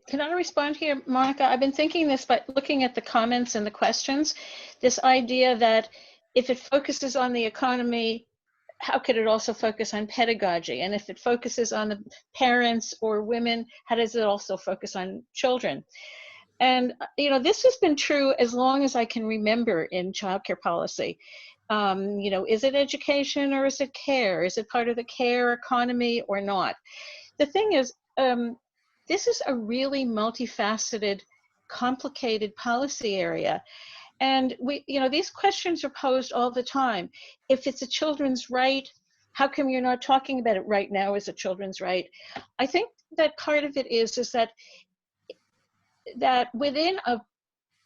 can I respond here, Monica? I've been thinking this by looking at the comments and the questions, this idea that if it focuses on the economy, how could it also focus on pedagogy? And if it focuses on the parents or women, how does it also focus on children? And, you know, this has been true as long as I can remember in childcare policy. You know, is it education or is it care? Is it part of the care economy or not? The thing is, this is a really multifaceted, complicated policy area. And you know, these questions are posed all the time. If it's a children's right, how come you're not talking about it right now as a children's right? I think that part of it is that within a,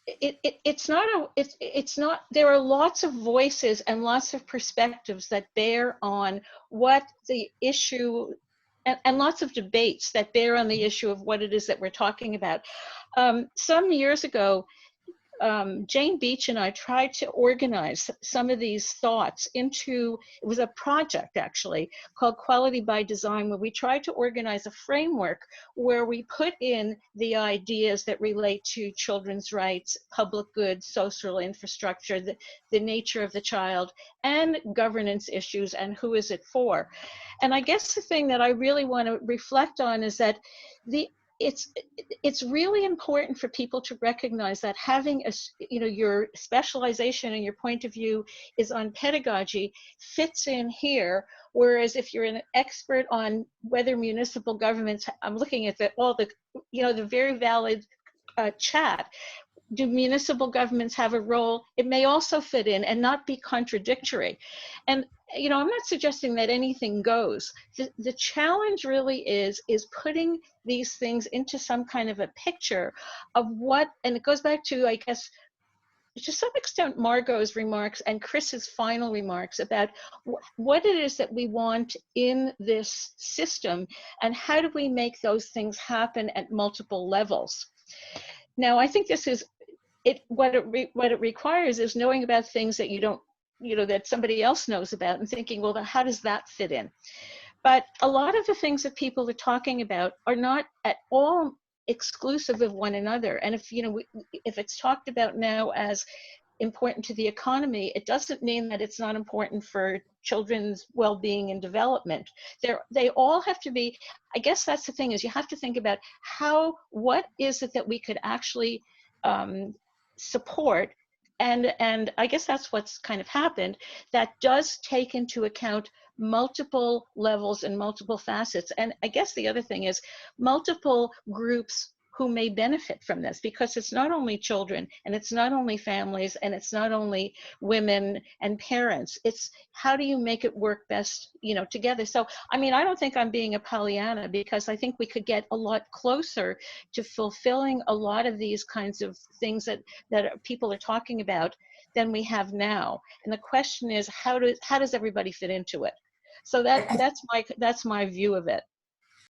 it's not, there are lots of voices and lots of perspectives that bear on what the issue, and lots of debates that bear on the issue of what it is that we're talking about. Some years ago, Jane Beach and I tried to organize some of these thoughts into, it was a project actually called Quality by Design, where we tried to organize a framework where we put in the ideas that relate to children's rights, public goods, social infrastructure, the nature of the child, and governance issues, and who is it for. And I guess the thing that I really want to reflect on is that it's really important for people to recognize that having your specialization and your point of view is on pedagogy fits in here, whereas if you're an expert on whether municipal governments, I'm looking at the very valid chat, do municipal governments have a role? It may also fit in and not be contradictory. And you know, I'm not suggesting that anything goes. The challenge really is putting these things into some kind of a picture of what, and it goes back to, I guess, to some extent, Margot's remarks and Chris's final remarks about what it is that we want in this system and how do we make those things happen at multiple levels. Now, I think this is what it requires is knowing about things that you don't, that somebody else knows about and thinking, well, how does that fit in? But a lot of the things that people are talking about are not at all exclusive of one another. And if it's talked about now as important to the economy, it doesn't mean that it's not important for children's well-being and development. They all have to be, I guess that's the thing, is you have to think about what is it that we could actually support. And I guess that's what's kind of happened, that does take into account multiple levels and multiple facets. And I guess the other thing is multiple groups who may benefit from this, because it's not only children and it's not only families and it's not only women and parents. It's how do you make it work best, together. So, I mean, I don't think I'm being a Pollyanna, because I think we could get a lot closer to fulfilling a lot of these kinds of things that people are talking about than we have now. And the question is, how does everybody fit into it? So that's my view of it.